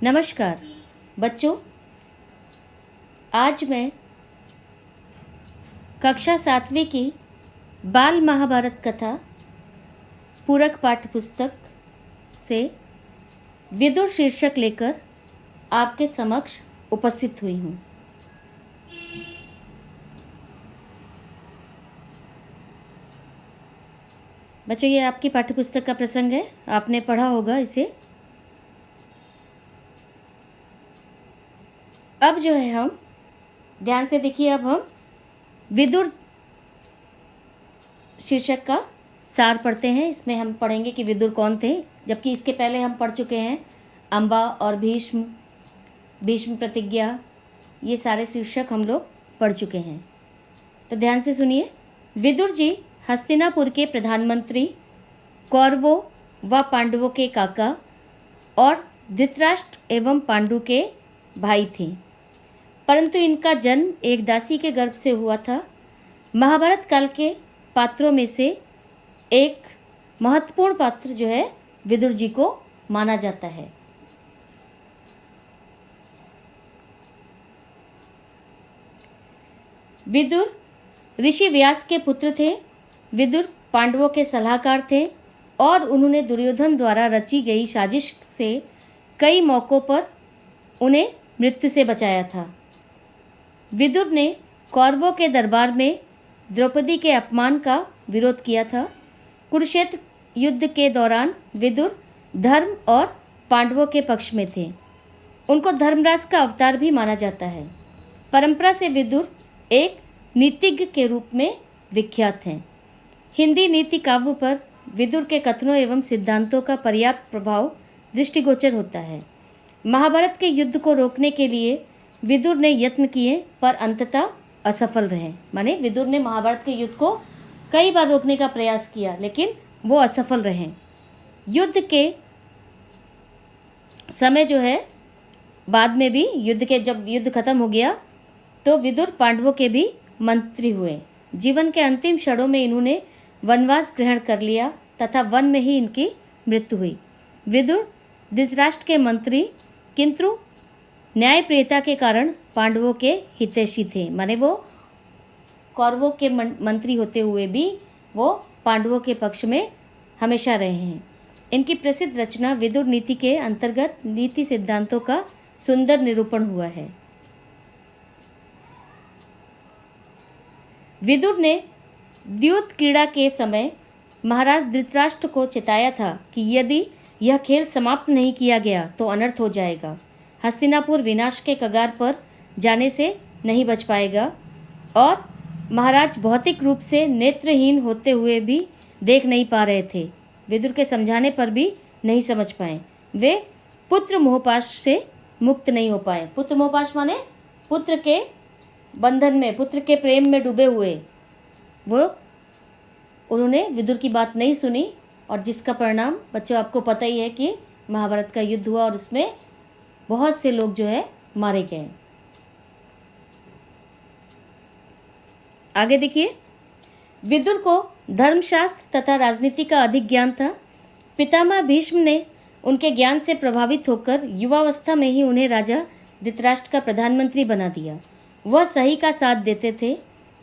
नमस्कार बच्चों, आज मैं कक्षा 7वीं की बाल महाभारत कथा पूरक पाठ्य पुस्तक से विदुर शीर्षक लेकर आपके समक्ष उपस्थित हुई हूँ। बच्चों, ये आपकी पाठ्य पुस्तक का प्रसंग है, आपने पढ़ा होगा इसे। अब जो है हम ध्यान से देखिए, अब हम विदुर शीर्षक का सार पढ़ते हैं। इसमें हम पढ़ेंगे कि विदुर कौन थे, जबकि इसके पहले हम पढ़ चुके हैं अम्बा और भीष्म, भीष्म प्रतिज्ञा, ये सारे शीर्षक हम लोग पढ़ चुके हैं। तो ध्यान से सुनिए। विदुर जी हस्तिनापुर के प्रधानमंत्री, कौरवों व पांडवों के काका और धृतराष्ट्र एवं पांडु के भाई थे, परंतु इनका जन्म एक दासी के गर्भ से हुआ था। महाभारत काल के पात्रों में से एक महत्वपूर्ण पात्र जो है विदुर जी को माना जाता है। विदुर ऋषि व्यास के पुत्र थे। विदुर पांडवों के सलाहकार थे और उन्होंने दुर्योधन द्वारा रची गई साजिश से कई मौकों पर उन्हें मृत्यु से बचाया था। विदुर ने कौरवों के दरबार में द्रौपदी के अपमान का विरोध किया था। कुरुक्षेत्र युद्ध के दौरान विदुर धर्म और पांडवों के पक्ष में थे। उनको धर्मराज का अवतार भी माना जाता है। परंपरा से विदुर एक नीतिज्ञ के रूप में विख्यात हैं। हिंदी नीति काव्य पर विदुर के कथनों एवं सिद्धांतों का पर्याप्त प्रभाव दृष्टिगोचर होता है। महाभारत के युद्ध को रोकने के लिए विदुर ने यत्न किए, पर अंततः असफल रहे। माने विदुर ने महाभारत के युद्ध को कई बार रोकने का प्रयास किया, लेकिन वो असफल रहे। युद्ध के समय जो है, बाद में भी जब युद्ध खत्म हो गया तो विदुर पांडवों के भी मंत्री हुए। जीवन के अंतिम क्षणों में इन्होंने वनवास ग्रहण कर लिया तथा वन में ही इनकी मृत्यु हुई। विदुर धृतराष्ट्र के मंत्री, किंतु न्यायप्रियता के कारण पांडवों के हितैषी थे। माने वो कौरवों के मंत्री होते हुए भी वो पांडवों के पक्ष में हमेशा रहे हैं। इनकी प्रसिद्ध रचना विदुर नीति के अंतर्गत नीति सिद्धांतों का सुंदर निरूपण हुआ है। विदुर ने द्यूत क्रीड़ा के समय महाराज धृतराष्ट्र को चेताया था कि यदि यह खेल समाप्त नहीं किया गया तो अनर्थ हो जाएगा। हस्तिनापुर विनाश के कगार पर जाने से नहीं बच पाएगा और महाराज भौतिक रूप से नेत्रहीन होते हुए भी देख नहीं पा रहे थे। विदुर के समझाने पर भी नहीं समझ पाए। वे पुत्र मोहपाश से मुक्त नहीं हो पाए। पुत्र मोहपाश माने पुत्र के बंधन में, पुत्र के प्रेम में डूबे हुए वो उन्होंने विदुर की बात नहीं सुनी, और जिसका परिणाम बच्चों आपको पता ही है कि महाभारत का युद्ध हुआ और उसमें बहुत से लोग जो है मारे गए। आगे देखिए। विदुर को धर्मशास्त्र तथा राजनीति का अधिक ज्ञान था। पितामह भीष्म ने उनके ज्ञान से प्रभावित होकर युवावस्था में ही उन्हें राजा धृतराष्ट्र का प्रधानमंत्री बना दिया। वह सही का साथ देते थे।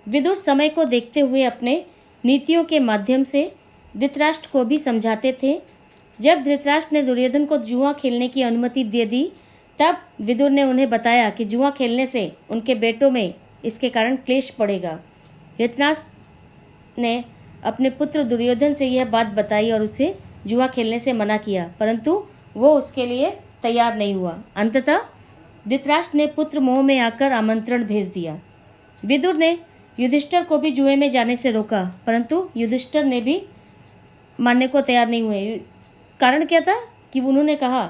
विदुर समय को देखते हुए अपने नीतियों के माध्यम से धृतराष्ट्र को भी समझाते थे। जब धृतराष्ट्र ने दुर्योधन को जुआ खेलने की अनुमति दे दी, तब विदुर ने उन्हें बताया कि जुआ खेलने से उनके बेटों में इसके कारण क्लेश पड़ेगा। धृतराष्ट्र ने अपने पुत्र दुर्योधन से यह बात बताई और उसे जुआ खेलने से मना किया, परंतु वो उसके लिए तैयार नहीं हुआ। अंततः धृतराष्ट्र ने पुत्र मोह में आकर आमंत्रण भेज दिया। विदुर ने युधिष्ठिर को भी जुए में जाने से रोका, परंतु युधिष्ठिर ने भी मानने को तैयार नहीं हुए। कारण क्या था कि उन्होंने कहा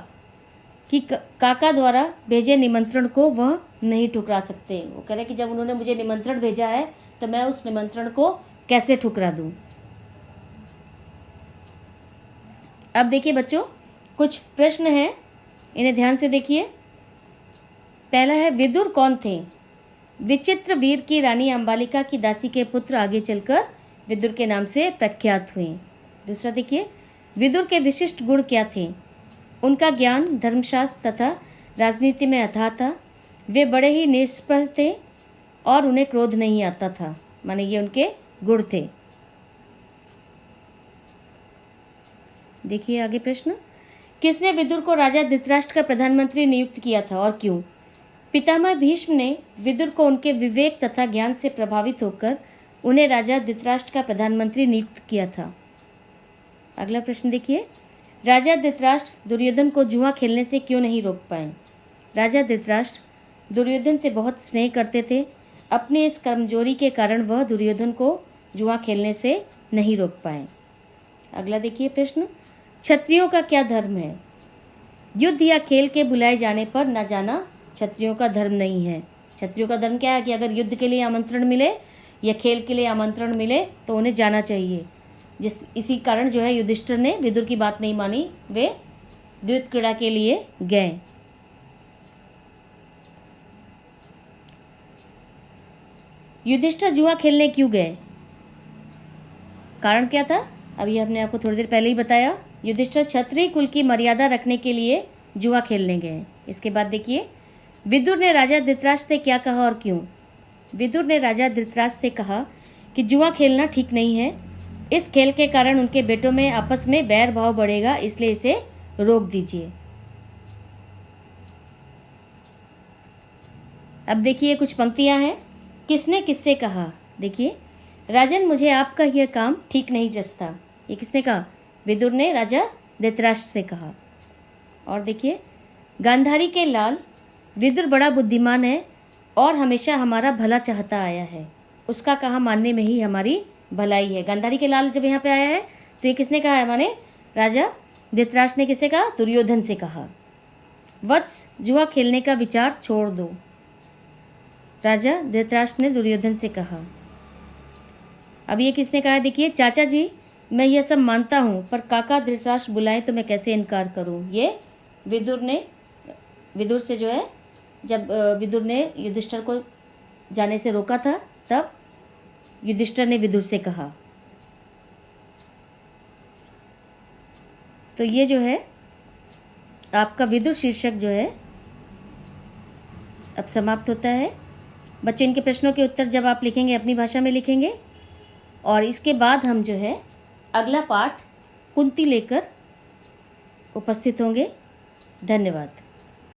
कि काका द्वारा भेजे निमंत्रण को वह नहीं ठुकरा सकते। वो कह रहे कि जब उन्होंने मुझे निमंत्रण भेजा है तो मैं उस निमंत्रण को कैसे ठुकरा दूं। अब देखिए बच्चों, कुछ प्रश्न हैं, इन्हें ध्यान से देखिए। पहला है, विदुर कौन थे? विचित्र वीर की रानी अंबालिका की दासी के पुत्र आगे चलकर विदुर के नाम से प्रख्यात हुए। दूसरा देखिए, विदुर के विशिष्ट गुण क्या थे? उनका ज्ञान धर्मशास्त्र तथा राजनीति में अथाह था। वे बड़े ही निष्प्रह थे और उन्हें क्रोध नहीं आता था, माने ये उनके गुण थे। देखिए आगे प्रश्न, किसने विदुर को राजा धृतराष्ट्र का प्रधानमंत्री नियुक्त किया था और क्यों? पितामह भीष्म ने विदुर को उनके विवेक तथा ज्ञान से प्रभावित होकर उन्हें राजा धृतराष्ट्र का प्रधानमंत्री नियुक्त किया था। अगला प्रश्न देखिए, राजा धृतराष्ट्र दुर्योधन को जुआ खेलने से क्यों नहीं रोक पाए? राजा धृतराष्ट्र दुर्योधन से बहुत स्नेह करते थे। अपनी इस कमजोरी के कारण वह दुर्योधन को जुआ खेलने से नहीं रोक पाए। अगला देखिए प्रश्न, क्षत्रियों का क्या धर्म है? युद्ध या खेल के बुलाए जाने पर न जाना क्षत्रियों का धर्म नहीं है। क्षत्रियों का धर्म क्या है कि अगर युद्ध के लिए आमंत्रण मिले या खेल के लिए आमंत्रण मिले तो उन्हें जाना चाहिए। इसी कारण जो है युधिष्ठिर ने विदुर की बात नहीं मानी, वे द्वैत क्रीड़ा के लिए गए। युधिष्ठिर जुआ खेलने क्यों गए? कारण क्या था? अभी हमने आपको थोड़ी देर पहले ही बताया। युधिष्ठिर क्षत्रिय कुल की मर्यादा रखने के लिए जुआ खेलने गए। इसके बाद देखिए, विदुर ने राजा धृतराष्ट्र से क्या कहा और क्यों? विदुर ने राजा धृतराष्ट्र से कहा कि जुआ खेलना ठीक नहीं है। इस खेल के कारण उनके बेटों में आपस में बैर भाव बढ़ेगा, इसलिए इसे रोक दीजिए। अब देखिए कुछ पंक्तियां हैं। किसने किससे कहा? देखिए, राजन मुझे आपका यह काम ठीक नहीं जचता। ये किसने कहा? विदुर ने राजा धृतराष्ट्र से कहा। और देखिए, गांधारी के लाल विदुर बड़ा बुद्धिमान है और हमेशा हमारा भला चाहता आया है। उसका कहा मानने में ही हमारी भलाई है। गांधारी के लाल जब यहाँ पे आया है तो ये किसने कहा है? माने राजा धृतराष्ट्र ने किसे कहा? दुर्योधन से कहा। वत्स जुआ खेलने का विचार छोड़ दो, राजा धृतराष्ट्र ने दुर्योधन से कहा। अब ये किसने कहा है? देखिए, चाचा जी मैं यह सब मानता हूँ, पर काका धृतराष्ट्र बुलाए तो मैं कैसे इनकार करूँ? ये विदुर से जो है, जब विदुर ने युधिष्ठिर को जाने से रोका था तब युधिष्ठिर ने विदुर से कहा। तो ये जो है आपका विदुर शीर्षक जो है अब समाप्त होता है। बच्चों, इनके प्रश्नों के उत्तर जब आप लिखेंगे अपनी भाषा में लिखेंगे, और इसके बाद हम जो है अगला पाठ कुंती लेकर उपस्थित होंगे। धन्यवाद।